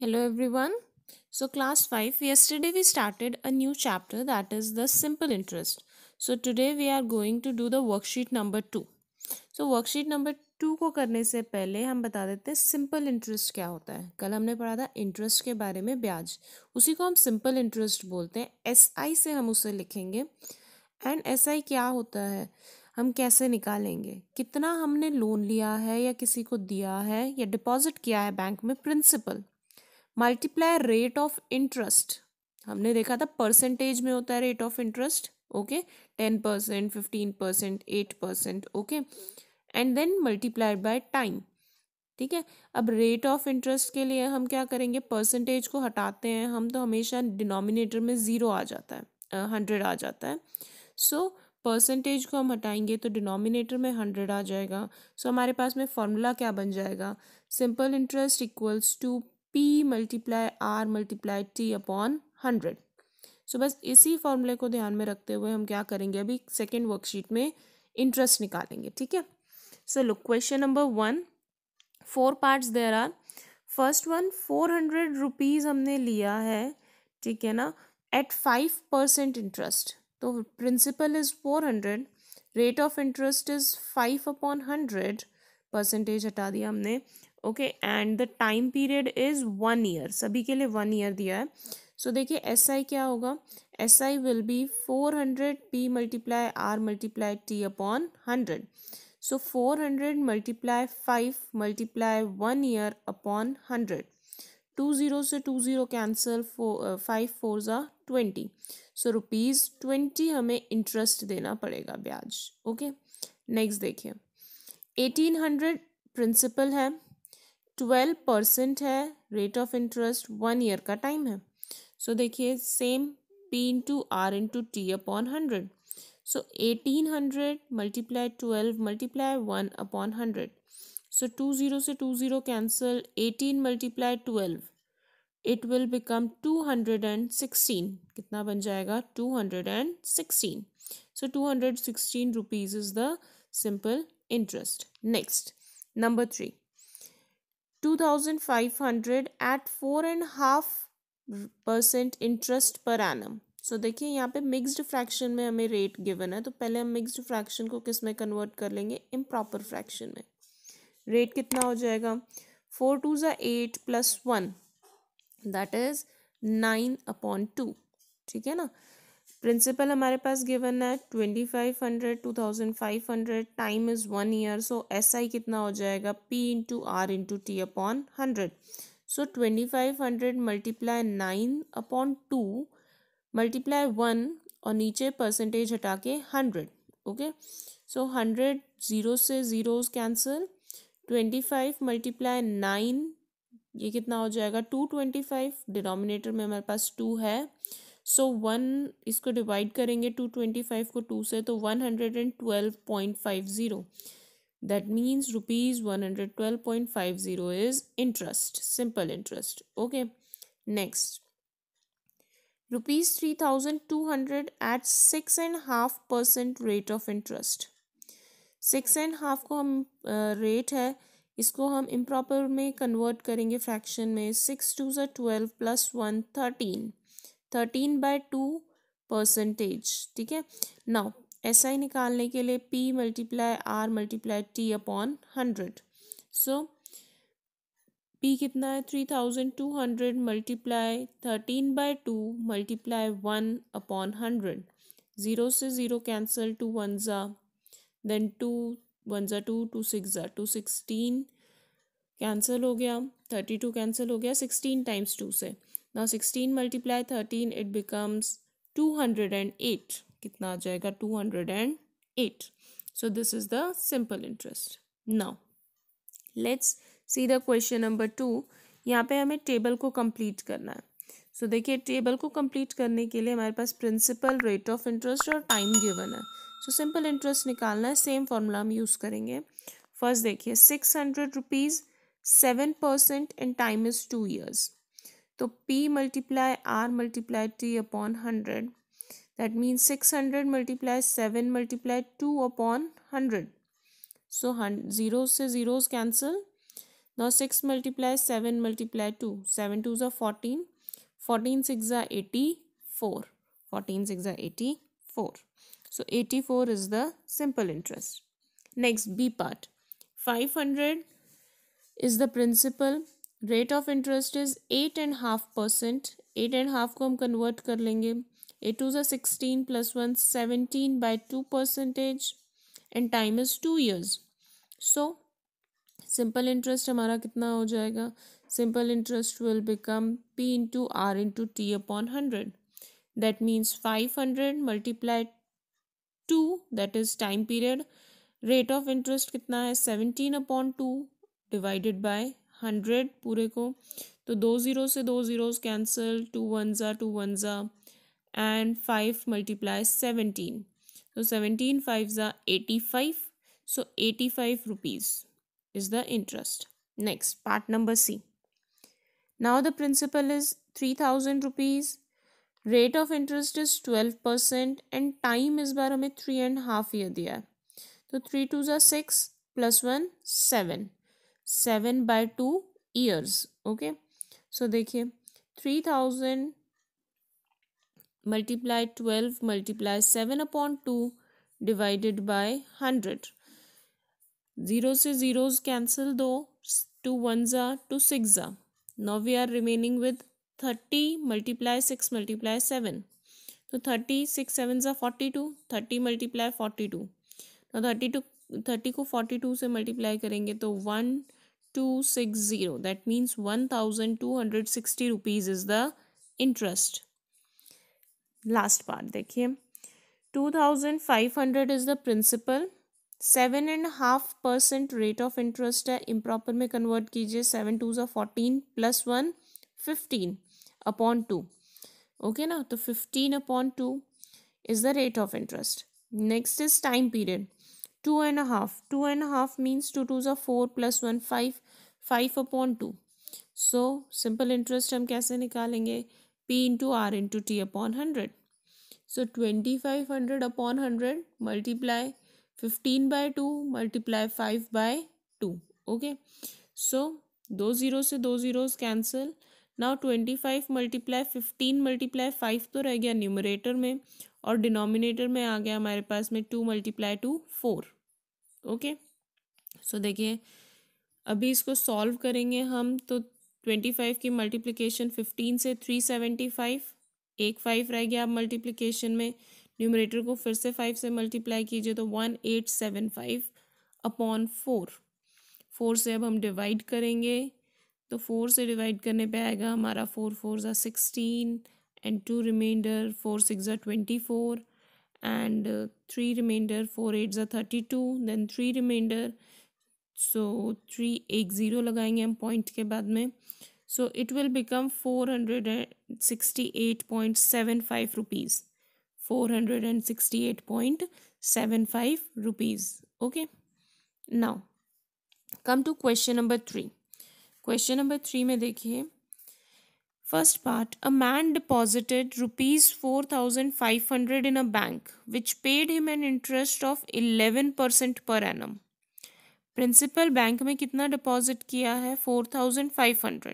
Hello everyone. So class 5 yesterday we started a new chapter that is the simple interest. So today we are going to do the worksheet number 2. So worksheet number 2 को करने से पहले हम बता देते हैं simple interest क्या होता है. कल हमने पढ़ा था इंटरेस्ट के बारे में ब्याज. उसी को हम सिंपल इंटरेस्ट बोलते हैं. एसआई से हम उसे लिखेंगे. एंड एसआई क्या होता है, हम कैसे निकालेंगे, कितना हमने लोन लिया है या किसी को दिया है या डिपॉजिट किया है बैंक में, principal multiply rate of interest. हमने देखा था परसेंटेज में होता है rate of interest. Okay, 10%, 15%, 8%. Okay, and then multiplied by time. ठीक है. अब रेट ऑफ इंटरेस्ट के लिए हम क्या करेंगे, परसेंटेज को हटाते हैं हम, तो हमेशा डिनोमिनेटर में 0 आ जाता है, 100 आ जाता है. सो परसेंटेज को हम हटाएंगे तो डिनोमिनेटर में 100 आ जाएगा. सो हमारे पास में फॉर्मूला क्या बन जाएगा, simple interest equals to P multiply R multiply T upon 100. So बस इसी फॉर्मूले को ध्यान में रखते हुए हम क्या करेंगे, अभी सेकेंड वर्कशीट में इंटरेस्ट निकालेंगे. ठीक है. So look, question number 1, 4 parts there are. First one, 400 rupees हमने लिया है. ठीक है ना, एट 5% इंटरेस्ट. तो principal is 400, rate of interest is 5 upon 100, percentage हटा दिया हमने. Okay, and the time period is 1 year, सभी के लिए 1 ईयर दिया है. सो देखिए एस आई क्या होगा, S I will be 400 P multiply R multiply T upon 100. So 400 multiply 5 multiply 1 year upon 100. 2 0 से 2 0 cancel, 5 4 जा 20. So ₹20 हमें इंटरेस्ट देना पड़ेगा, ब्याज. ओके, नेक्स्ट देखिए, 1800 प्रिंसिपल है, 12% है रेट ऑफ इंटरेस्ट, 1 ईयर का टाइम है. सो देखिए same P into R into T upon 100. So 1800 multiply 12 multiply 1 upon 100. So 2 0 से 2 0 cancel, 18 multiply 12. It will become 216. कितना बन जाएगा, 216. So 216 rupees is the simple interest. Next, number 3, 2500 at 4.5% interest per annum. सो देखिए यहाँ पे mixed fraction में हमें rate given है, तो पहले हम मिक्स्ड फ्रैक्शन को किस में कन्वर्ट कर लेंगे, इम्प्रॉपर फ्रैक्शन में. रेट कितना हो जाएगा, 4 2 ज़ा 8 प्लस 1, दैट इज 9 अपॉन 2. ठीक है ना. प्रिंसिपल हमारे पास गिवन है 2500, 2500, time is 1 year. So S I कितना हो जाएगा, P into R into T upon 100. सो 2500 मल्टीप्लाई 9 अपॉन 2 मल्टीप्लाई 1 और नीचे परसेंटेज हटा के 100. ओके, सो 100 0 से जीरोस कैंसिल, 25 मल्टीप्लाई 9, ये कितना हो जाएगा, 225. डिनोमिनेटर में हमारे पास 2 है. सो 1 इसको डिवाइड करेंगे 225 को 2 से, तो 112.50. That means ₹112.50 is interest, simple interest. Okay, next, ₹3,200 at 6.5% rate of interest. 6.5 को हम रेट है, इसको हम इम्प्रॉपर में कन्वर्ट करेंगे फ्रैक्शन में. 6 2 ज़ा 12 प्लस 1 13, 13/2 परसेंटेज. ठीक है. नाउ एस आई निकालने के लिए P multiply R multiply T upon 100. सो P कितना है, 3200 मल्टीप्लाई 13/2 मल्टीप्लाई 1 अपॉन 100. 0 से 0 कैंसिल, 2 1 ज़ा, देन 2 1 ज़ा 2, 2 6 ज़ा 216 कैंसिल हो गया, 32 कैंसिल हो गया 16 टाइम्स 2 से. Now 16 multiply 13, it becomes 208. कितना आ जाएगा, 208. So this is the simple interest. Now let's see the question number 2. यहाँ पे हमें टेबल को कंप्लीट करना है. सो देखिए टेबल को कंप्लीट करने के लिए हमारे पास प्रिंसिपल, रेट ऑफ इंटरेस्ट और टाइम गिवन है. सो सिंपल इंटरेस्ट निकालना है, सेम फॉर्मूला हम यूज़ करेंगे. फर्स्ट देखिए 600 rupees, 7% and time is 2 years. तो P multiply R multiply T upon 100, that means 600 multiply 7 multiply 2 upon 100. सो 0 से zeros cancel, Now 6 multiply 7 multiply 2. 7 2s are 14. 14 6 are 84. 14 6 are 84. So 84 is the simple interest. Next, B part. 500 is the principal. Rate of interest is 8.5%. 8.5 को हम convert कर लेंगे. 8 2s are 16 plus 1 17 by 2%, and time is 2 years. So simple interest हमारा कितना हो जाएगा? Simple interest will become P into R into T upon 100. That means 500 multiply 2, that is time period. Rate of interest कितना है? 17 upon 2 divided by 100 पूरे को. तो 2 zero से 2 जीरोज कैंसिल, 2 1 ज़ा and 5 multiply 17. So 17 5s are 85. So 85 rupees is the interest. Next, part number C. Now the principal is 3000 rupees. Rate of interest is 12% and time is बार हमें 3.5 year दिया है. तो 3 2s are 6 plus 1 7. 7 by 2 years. Okay. So देखिए 3000 multiply 12 multiply 7 upon 2 divided by 100. 0 से zeros cancel, 2 1s are 2 6s are. Now we are remaining with 30 multiply 6 multiply 7. So 30 6 7s are 42. 30 multiply 42. Now 30 को 42 से multiply करेंगे तो 1260. That means 1260 rupees is the interest. Last part देखिए. 2500 is the principal. 7.5% rate of interest है. improper में convert कीजिए. 7 2s are 14 plus 1 15 upon 2. Okay ना? तो 15 upon 2 is the rate of interest. Next is time period. 2.5. 2.5 means 2 2s are 4 plus 1 5. 5 upon 2. So simple interest हम कैसे निकालेंगे? P into R into T upon 100. So 2500 upon 100 multiply 15 by 2 multiply 5 by 2. Okay. So 2 zeros से 2 zeros cancel. Now 25 multiply 15 multiply 5 तो रह गया numerator में और denominator में आ गया हमारे पास में 2 multiply 2 4. ओके. सो देखिए अभी इसको सॉल्व करेंगे हम. तो 25 की मल्टीप्लिकेशन 15 से 375. एक 5 रह गया अब मल्टीप्लिकेशन में. न्यूमरेटर को फिर से 5 से मल्टीप्लाई कीजिए तो 1875 अपॉन 4. 4 से अब हम डिवाइड करेंगे तो 4 से डिवाइड करने पे आएगा हमारा 4 4s are 16 and 2 remainder 4 6s are 24 and 3 remainder 4 8s are 32 then 3 remainder. So 3 एक ज़ीरो लगाएंगे हम पॉइंट के बाद में. So it will become 468.75 rupees. 468.75 rupees. Okay. Now come to question number 3. Question number 3 में देखिए. First part, a man deposited rupees 4500 in a bank which paid him an interest of 11% per annum. Principal bank में कितना deposit किया है? 4500.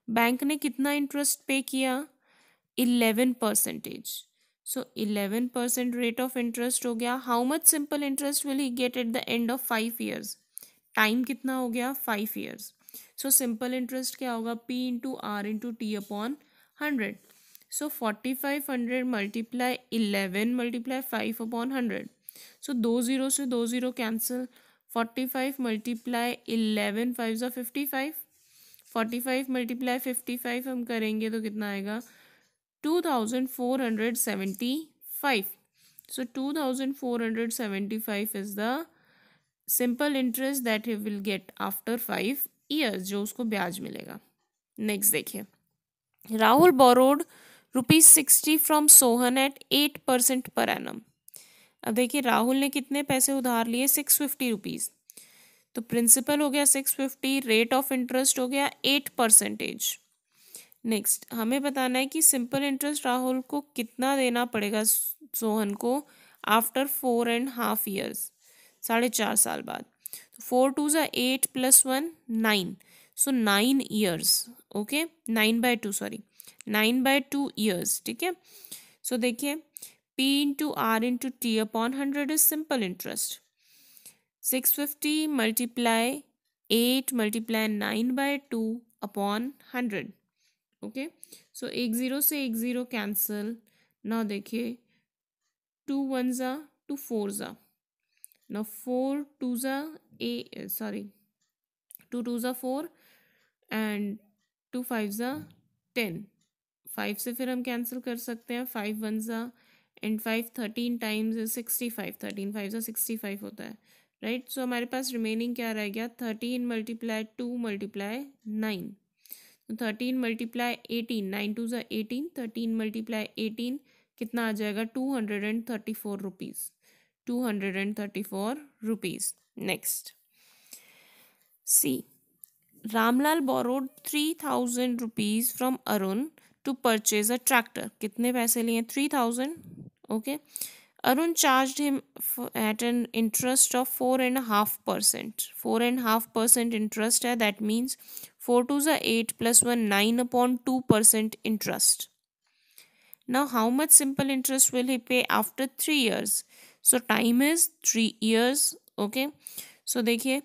Bank ने कितना interest पे किया? 11%. सो 11% रेट ऑफ इंटरेस्ट हो गया. How much simple interest will he get at the end of 5 years? Time कितना हो गया? 5 years. सो सिंपल इंटरेस्ट क्या होगा? P into R into T upon 100. So 4500 multiply 11 multiply 5 upon 100. So 2 zero से 2 zero cancel. 45 multiply 11 5s are 55. 45 multiply 55 हम करेंगे तो कितना आएगा? 2475. So 2475 is the simple interest that he will get after 5 years, जो उसको ब्याज मिलेगा. नेक्स्ट देखिए. Rahul borrowed ₹60 from Sohan at 8% per annum. अब देखिए राहुल ने कितने पैसे उधार लिए? 650 रुपीज़. तो प्रिंसिपल हो गया 650. रेट ऑफ इंटरेस्ट हो गया 8%. नेक्स्ट हमें बताना है कि सिंपल इंटरेस्ट राहुल को कितना देना पड़ेगा सोहन को आफ्टर 4.5 years, 4.5 साल बाद. 4 2 ज़ा 8 + 1 9, सो 9 years. Okay, 9/2, sorry 9/2 years. ठीक है, सो देखिए P into R into T upon 100 is simple interest. 650 multiply 8 multiply 9/2 upon 100. Okay, so एक ज़ीरो से एक ज़ीरो कैंसिल. ना देखिए 2 1 ज़ा 2 4 ज़ा. Now 4 2 ज़ा 2 2 ज़ा 4 and 2 5 ज़ा 10. 5 से फिर हम कैंसिल कर सकते हैं. 5 1 ज़ा एंड 5 13 टाइम्स 65. 13 5 ज़ा 65 होता है, राइट. सो हमारे पास रिमेनिंग क्या रह गया? 13 मल्टीप्लाई 2 मल्टीप्लाई 9. 13 मल्टीप्लाई 18, 9 2 ज़ा 18, 13 मल्टीप्लाई 18 कितना आ जाएगा? 234 rupees. 234 rupees. Next, C. Ramlal borrowed 3,000 rupees from Arun to purchase a tractor. कितने पैसे लिए? 3,000. Okay. Arun charged him at an interest of 4.5%. 4.5% interest है. That means 4 2 is 8 plus 1 9/2% interest. Now, how much simple interest will he pay after 3 years? So time is 3 years. Okay, so देखिए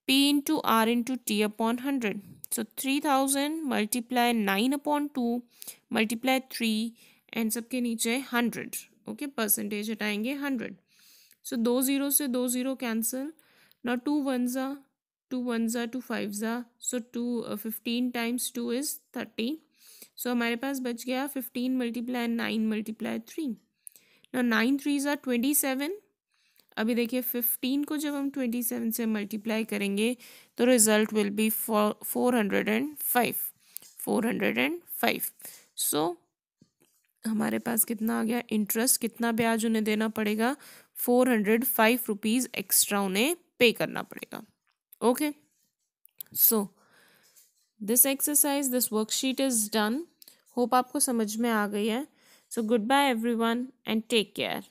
P into R into T upon 100. So 3000 multiply 9/2 multiply 3 and सबके नीचे 100. Okay, percentage हटाएंगे 100. So 2 0 से 2 0 cancel. Now 2 1 ज़ा 2 1 ज़ा 2 5 ज़ा. So 15 times 2 is 30. So हमारे पास बच गया 15 मल्टीप्लाई 9 मल्टीप्लाई 3. ना 9 3 ज़ा 27. अभी देखिए 15 को जब हम 27 से मल्टीप्लाई करेंगे तो रिजल्ट विल बी 405. 405. सो हमारे पास कितना आ गया? इंटरेस्ट कितना ब्याज उन्हें देना पड़ेगा? 405 रुपीज़ एक्स्ट्रा उन्हें पे करना पड़ेगा. Okay, so this exercise, this worksheet is done. Hope आपको समझ में आ गई है. So good bye everyone and take care.